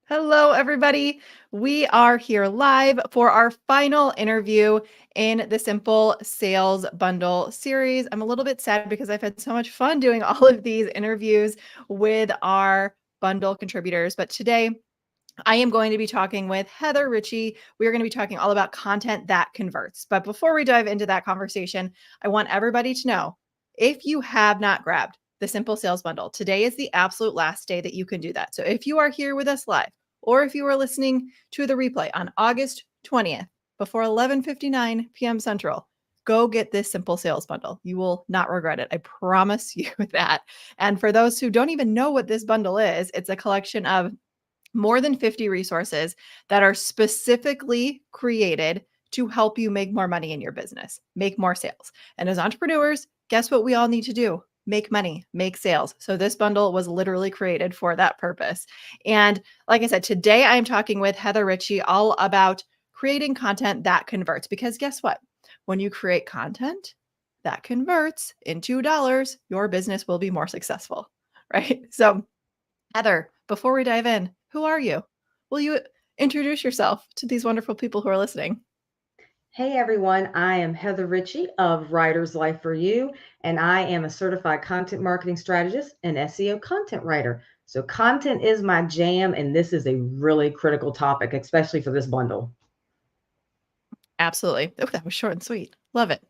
Hello, everybody. We are here live for our final interview in the Simple Sales Bundle series. I'm a little bit sad because I've had so much fun doing all of these interviews with our bundle contributors. But today, I am going to be talking with Heather Ritchie. We are going to be talking all about content that converts. But before we dive into that conversation, I want everybody to know if you have not grabbed the Simple Sales Bundle, today is the absolute last day that you can do that. So if you are here with us live, or if you are listening to the replay on August 20th before 11:59 p.m. Central, go get this Simple Sales Bundle. You will not regret it. I promise you that. And for those who don't even know what this bundle is, it's a collection of more than 50 resources that are specifically created to help you make more money in your business, make more sales. And as entrepreneurs, guess what we all need to do? Make money, make sales. So this bundle was literally created for that purpose. And like I said, today I'm talking with Heather Ritchie all about creating content that converts. Because guess what? When you create content that converts into dollars, your business will be more successful, right? So Heather, before we dive in, who are you? Will you introduce yourself to these wonderful people who are listening? Hey everyone, I am Heather Ritchie of Writer's Life for You, and I am a certified content marketing strategist and SEO content writer. So, content is my jam, and this is a really critical topic, especially for this bundle. Absolutely. Oh, that was short and sweet. Love it.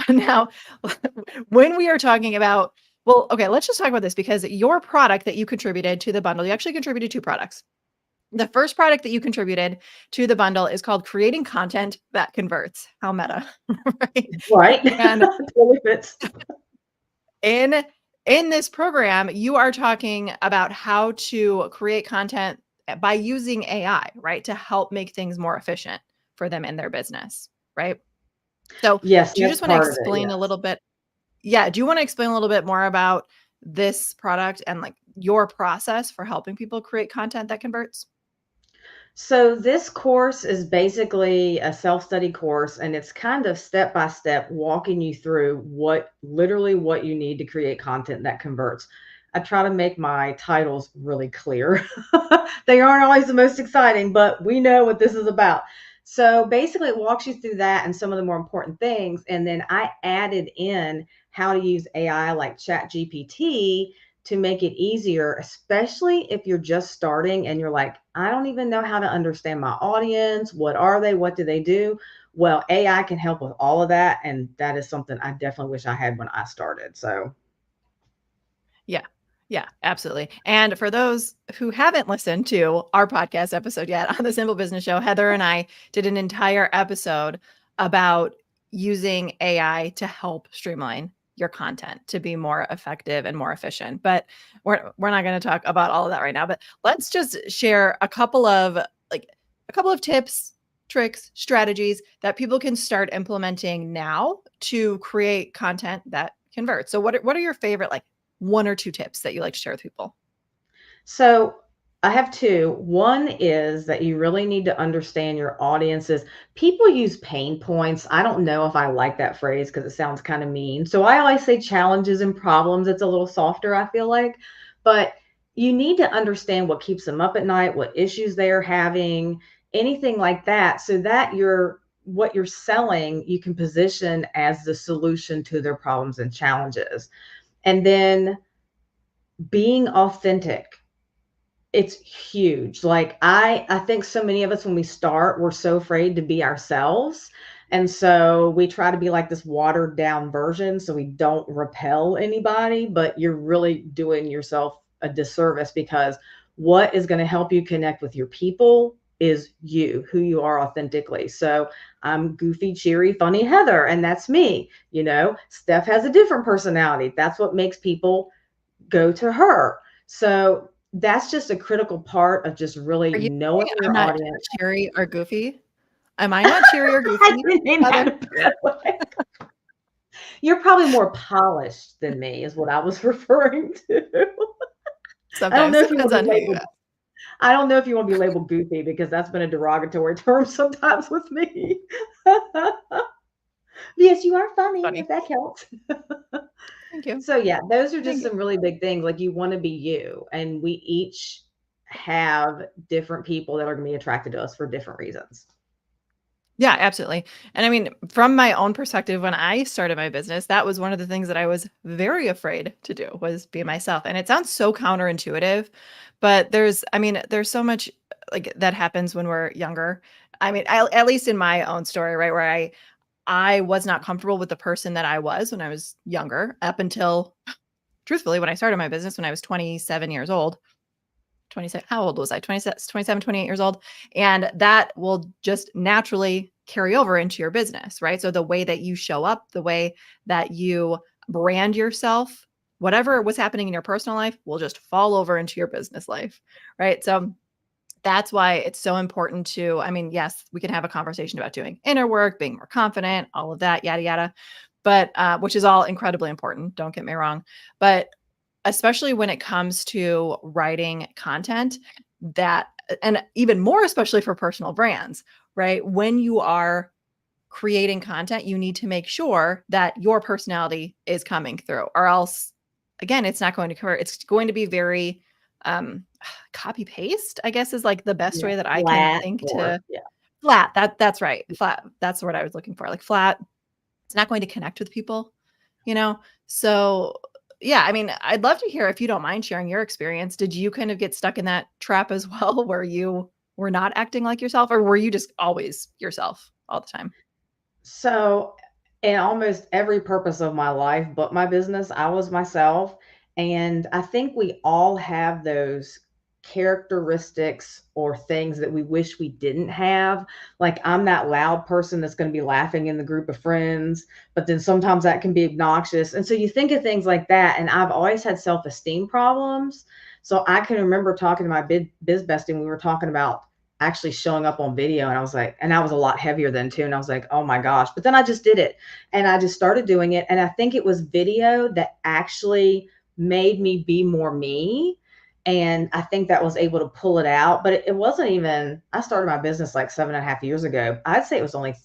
Now, when we are talking about, well, okay, let's just talk about this because your product that you contributed to the bundle, you actually contributed two products. The first product that you contributed to the bundle is called Creating Content That Converts. How meta, right? Right? And Totally fits. in in this program, you are talking about how to create content by using AI, right? To help make things more efficient for them in their business, right? So, Yes, do you that's just want to part of it. explain a Yes. little bit? Yeah, do you want to explain a little bit more about this product and like your process for helping people create content that converts? So, this course is basically a self study course, and it's kind of step by step walking you through what you need to create content that converts. I try to make my titles really clear. They aren't always the most exciting, but we know what this is about. So, basically, it walks you through that and some of the more important things. And then I added in how to use AI like ChatGPT to make it easier, especially if you're just starting and you're like, I don't even know how to understand my audience. What are they? What do they do? Well, AI can help with all of that. And that is something I definitely wish I had when I started. So, Yeah. Yeah, absolutely. And for those who haven't listened to our podcast episode yet on the Simple Business Show, Heather and I did an entire episode about using AI to help streamline your content to be more effective and more efficient. But we're not going to talk about all of that right now, but let's just share a couple of tips, tricks, strategies that people can start implementing now to create content that converts. So what are your favorite like one or two tips that you like to share with people? so I have two. One is that you really need to understand your audiences. People use pain points. I don't know if I like that phrase because it sounds kind of mean. So I always say challenges and problems. It's a little softer, I feel like. But you need to understand what keeps them up at night, what issues they are having, anything like that, so that what you're selling, you can position as the solution to their problems and challenges. And then being authentic, it's huge. Like I think so many of us when we start, we're so afraid to be ourselves. And so we try to be like this watered down version so we don't repel anybody, but you're really doing yourself a disservice because what is going to help you connect with your people is you, who you are authentically. So I'm goofy, cheery, funny Heather, and that's me. Steph has a different personality. That's what makes people go to her. So that's just a critical part of just really Are you knowing saying I'm your not audience. cheery or goofy? Am I not cheery or I goofy, didn't mean that Heather? in a bad way. You're probably more polished than me, is what I was referring to. I don't Sometimes know if you depends want to on be who you labeled. ask. I don't know if you want to be labeled goofy because that's been a derogatory term sometimes with me. Yes, you are funny, Funny. if that helps. Thank you. So yeah, those are just Thank you. some really big things. Like you want to be you, and we each have different people that are going to be attracted to us for different reasons. Yeah, absolutely. And I mean, from my own perspective, when I started my business, that was one of the things that I was very afraid to do was be myself. And it sounds so counterintuitive, but I mean, there's so much like that happens when we're younger. I mean, at least in my own story, right, where I was not comfortable with the person that I was when I was younger, up until truthfully when I started my business when I was 27 years old. 27, how old was I? 26, 27, 28 years old. And that will just naturally carry over into your business, right? So the way that you show up, the way that you brand yourself, whatever was happening in your personal life will just fall over into your business life, right? So that's why it's so important to, I mean, yes, we can have a conversation about doing inner work, being more confident, all of that, yada, yada, but which is all incredibly important. Don't get me wrong. But especially when it comes to writing content that, and even more especially for personal brands, right? When you are creating content, you need to make sure that your personality is coming through, or else, again, it's not going to convert. It's going to be very um, copy paste, I guess, is like the best Yeah, way that I can flat think or to yeah. flat. That's right. Flat. That's the word I was looking for. Like flat. It's not going to connect with people, you know? So yeah, I mean, I'd love to hear if you don't mind sharing your experience. Did you kind of get stuck in that trap as well, where you were not acting like yourself, or were you just always yourself all the time? So, in almost every purpose of my life, but my business, I was myself. And I think we all have those characteristics or things that we wish we didn't have. Like, I'm that loud person that's going to be laughing in the group of friends, but then sometimes that can be obnoxious. And so you think of things like that. And I've always had self esteem problems. So I can remember talking to my biz bestie, and we were talking about actually showing up on video, and I was like, and I was a lot heavier then too, and I was like, oh my gosh. But then I just did it, and I just started doing it, and I think it was video that actually made me be more me. And I think that was able to pull it out. But it wasn't even, I started my business like 7.5 years ago. I'd say it was only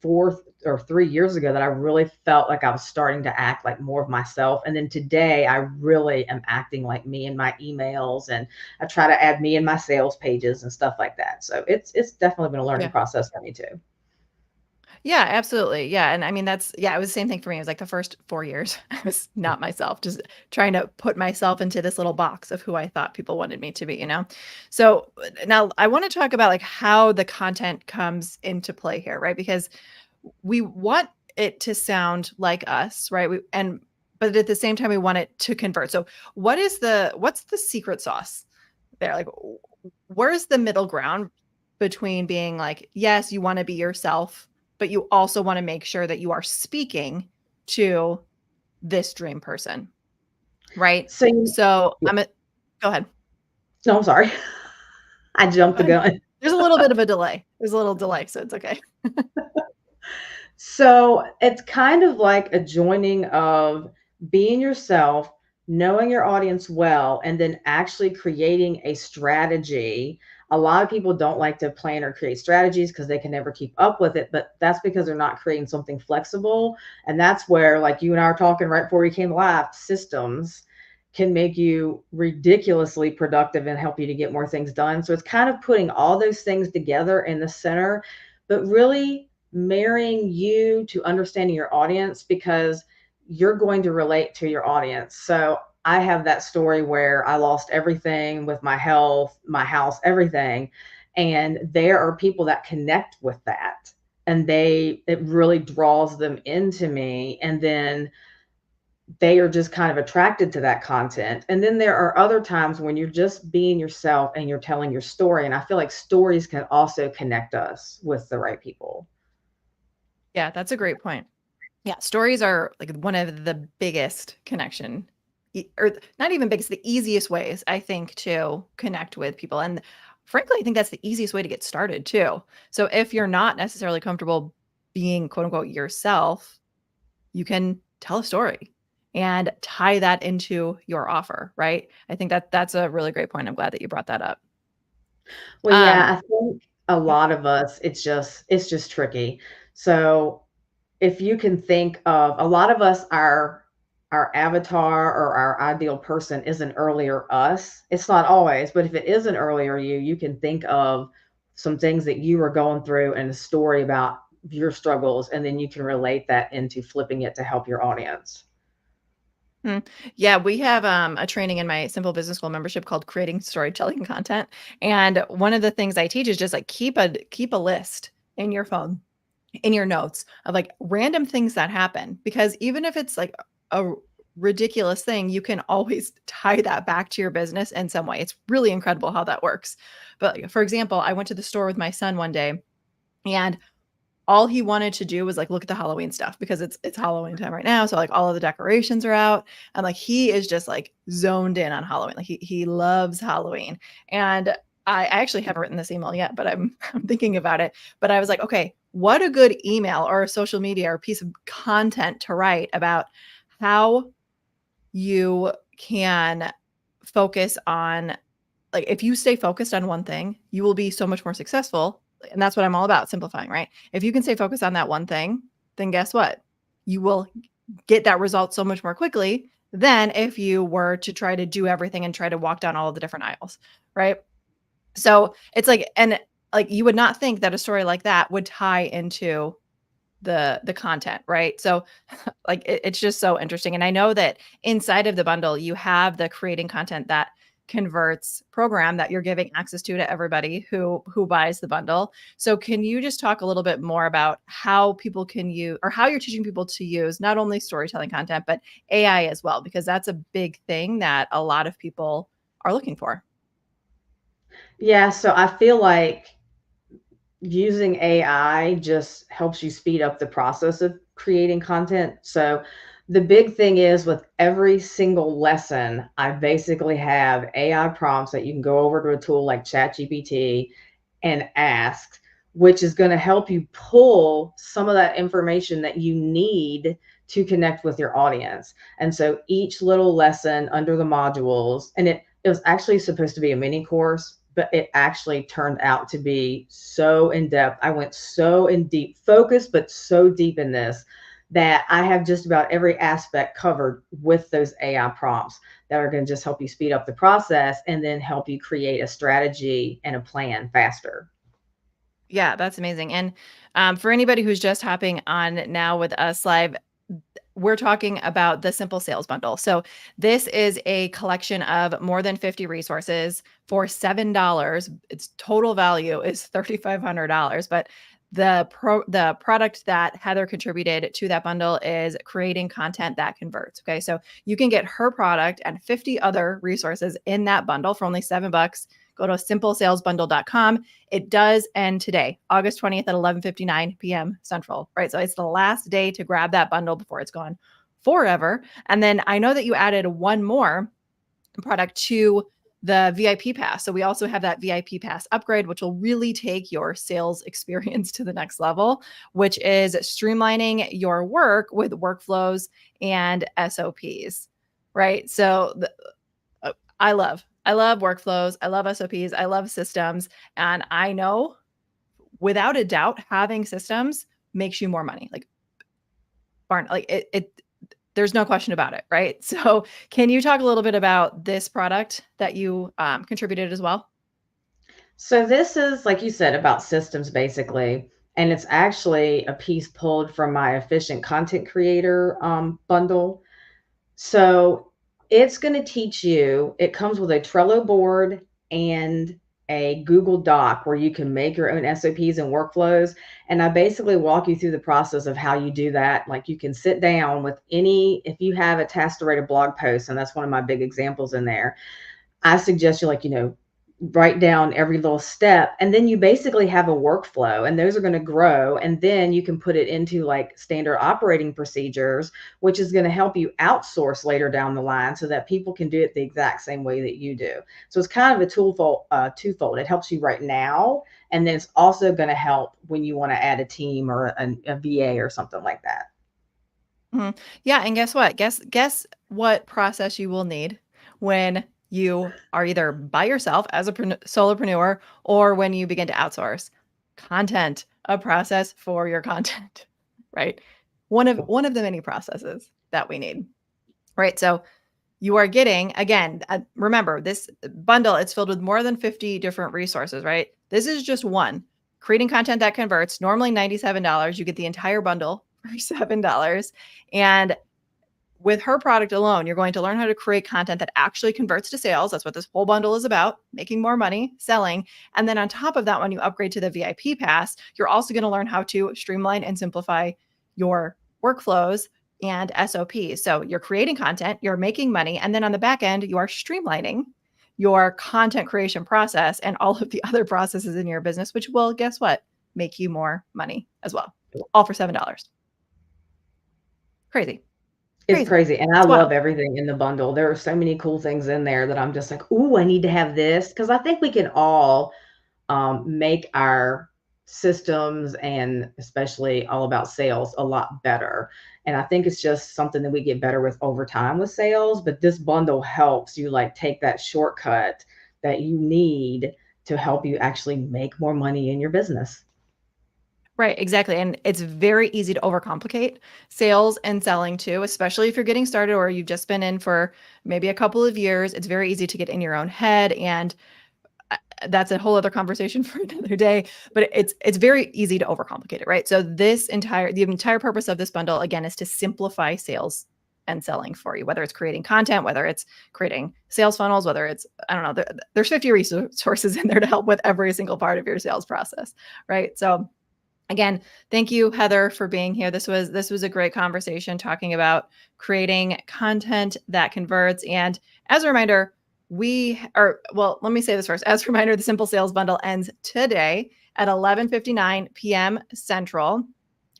4 or 3 years ago that I really felt like I was starting to act like more of myself. And then today I really am acting like me in my emails, and I try to add me in my sales pages and stuff like that. So it's definitely been a learning Yeah. process for me too. Yeah, absolutely. Yeah. And I mean, yeah, it was the same thing for me. It was like the first 4 years, I was not myself, just trying to put myself into this little box of who I thought people wanted me to be, you know? So now I want to talk about like how the content comes into play here, right? Because we want it to sound like us, right? But at the same time, we want it to convert. So what's the secret sauce there? Like, where's the middle ground between being like, yes, you want to be yourself, but you also want to make sure that you are speaking to this dream person, right? So So yeah. go ahead. No, I'm sorry. I jumped Go the ahead. gun. There's a little bit of a delay. There's a little delay, so it's okay. So it's kind of like a joining of being yourself, knowing your audience well, and then actually creating a strategy. A lot of people don't like to plan or create strategies because they can never keep up with it, but that's because they're not creating something flexible. And that's where, like you and I were talking right before we came live, systems can make you ridiculously productive and help you to get more things done. So it's kind of putting all those things together in the center, but really marrying you to understanding your audience, because you're going to relate to your audience. So I have that story where I lost everything with my health, my house, everything. And there are people that connect with that. And it really draws them into me. And then they are just kind of attracted to that content. And then there are other times when you're just being yourself and you're telling your story. And I feel like stories can also connect us with the right people. Yeah, that's a great point. Yeah, stories are like one of the biggest connection, or not even biggest, the easiest ways I think to connect with people. And frankly, I think that's the easiest way to get started too. So if you're not necessarily comfortable being quote unquote yourself, you can tell a story and tie that into your offer, right? I think that that's a really great point. I'm glad that you brought that up. Well, Um, yeah, I think a yeah, lot of us, it's just tricky. So if you can think of, a lot of us are our avatar or our ideal person is an earlier us. It's not always, but if it is an earlier you, you can think of some things that you were going through and a story about your struggles, and then you can relate that into flipping it to help your audience. Mm. Yeah, we have a training in my Simple Business School membership called Creating Storytelling Content. And one of the things I teach is just like keep a list in your phone, in your notes of like random things that happen. Because even if it's like a ridiculous thing, you can always tie that back to your business in some way. It's really incredible how that works. But like, for example, I went to the store with my son one day, and all he wanted to do was like look at the Halloween stuff because it's Halloween time right now. So like all of the decorations are out, and like he is just like zoned in on Halloween. Like he loves Halloween. And I actually haven't written this email yet, but I'm I'm thinking about it. But I was like, okay, what a good email or a social media or piece of content to write about how you can focus on, like, if you stay focused on one thing, you will be so much more successful. And that's what I'm all about, simplifying, right? If you can stay focused on that one thing, then guess what? You will get that result so much more quickly than if you were to try to do everything and try to walk down all of the different aisles, right? So it's like, and like you would not think that a story like that would tie into the content, right? So like it's just so interesting. And I know that inside of the bundle, you have the creating content that converts program that you're giving access to everybody who buys the bundle. So can you just talk a little bit more about how people can use, or how you're teaching people to use not only storytelling content but AI as well, because that's a big thing that a lot of people are looking for. Yeah, so I feel like using AI just helps you speed up the process of creating content. So the big thing is with every single lesson, I basically have AI prompts that you can go over to a tool like ChatGPT and ask, which is going to help you pull some of that information that you need to connect with your audience. And so each little lesson under the modules, and it was actually supposed to be a mini course, but it actually turned out to be so in depth. I went so in deep, focused, but so deep in this that I have just about every aspect covered with those AI prompts that are going to just help you speed up the process and then help you create a strategy and a plan faster. Yeah, that's amazing. And for anybody who's just hopping on now with us live, we're talking about the Simple Sales Bundle. So this is a collection of more than 50 resources for $7. Its total value is $3,500, but the product that Heather contributed to that bundle is creating content that converts. Okay, so you can get her product and 50 other resources in that bundle for only $7. Go to simplesalesbundle.com. It does end today, August 20th at 11:59 p.m. Central, right? So it's the last day to grab that bundle before it's gone forever. And then I know that you added one more product to the VIP pass. So we also have that VIP pass upgrade, which will really take your sales experience to the next level, which is streamlining your work with workflows and SOPs, right? So I love workflows. I love SOPs. I love systems. And I know without a doubt, having systems makes you more money. Like barn, like it there's no question about it, right? So can you talk a little bit about this product that you contributed as well? So this is, like you said, about systems basically, and it's actually a piece pulled from my efficient content creator bundle. So it's going to teach you, it comes with a Trello board and a Google Doc where you can make your own SOPs and workflows. And I basically walk you through the process of how you do that. Like you can sit down with any, if you have a task to write a blog post, and that's one of my big examples in there, I suggest you, like, write down every little step, and then you basically have a workflow, and those are going to grow, and then you can put it into like standard operating procedures, which is going to help you outsource later down the line so that people can do it the exact same way that you do. So it's kind of a twofold. It helps you right now, and then it's also going to help when you want to add a team or a VA or something like that. Mhm. Yeah, and guess what? Guess what process you will need when you are either by yourself as a solopreneur or when you begin to outsource. Content, a process for your content, right? One of the many processes that we need. right? So you are getting, again, remember this bundle, it's filled with more than 50 different resources, right? This is just one. Creating content that converts, normally $97. You get the entire bundle for $7. And with her product alone, you're going to learn how to create content that actually converts to sales. That's what this whole bundle is about, making more money, selling. And then on top of that, when you upgrade to the VIP pass, you're also going to learn how to streamline and simplify your workflows and SOPs. So you're creating content, you're making money, and then on the back end, you are streamlining your content creation process and all of the other processes in your business, which will, guess what, make you more money as well, all for $7. Crazy. It's Crazy. crazy, and I It's love wild. everything in the bundle. There are so many cool things in there that I'm just like, "Ooh, I need to have this," because I think we can all, make our systems and especially all about sales a lot better, and I think it's just something that we get better with over time with sales, but this bundle helps you, like, take that shortcut that you need to help you actually make more money in your business. Right, exactly. And it's very easy to overcomplicate sales and selling too, especially if you're getting started or you've just been in for maybe a couple of years. It's very easy to get in your own head, and that's a whole other conversation for another day, but it's very easy to overcomplicate it, right? So the entire purpose of this bundle again is to simplify sales and selling for you, whether it's creating content, whether it's creating sales funnels, whether it's, I don't know, there's 50 resources in there to help with every single part of your sales process, right? So again, thank you, Heather, for being here. This was a great conversation talking about creating content that converts. And as a reminder, let me say this first. As a reminder, the Simple Sales Bundle ends today at 11:59 p.m. Central.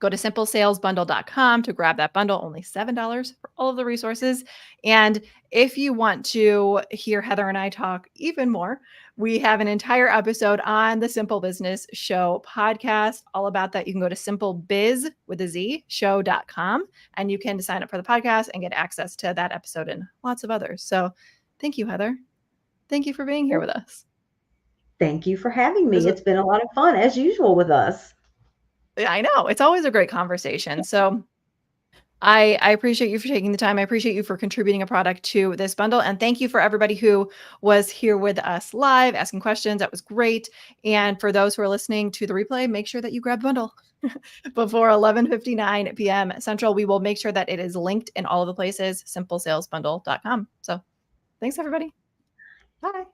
Go to simplesalesbundle.com to grab that bundle, only $7 for all of the resources. And if you want to hear Heather and I talk even more, we have an entire episode on the Simple Business Show podcast, all about that. You can go to simplebiz with a Z show.com and you can sign up for the podcast and get access to that episode and lots of others. So thank you, Heather. Thank you for being here with us. Thank you for having This me. is, It's been a lot of fun as usual with us. I know it's always a great conversation. So I appreciate you for taking the time. I appreciate you for contributing a product to this bundle. And thank you for everybody who was here with us live, asking questions. That was great. And for those who are listening to the replay, make sure that you grab the bundle before 11:59 p.m. Central. We will make sure that it is linked in all of the places, simplesalesbundle.com. So thanks, everybody. Bye.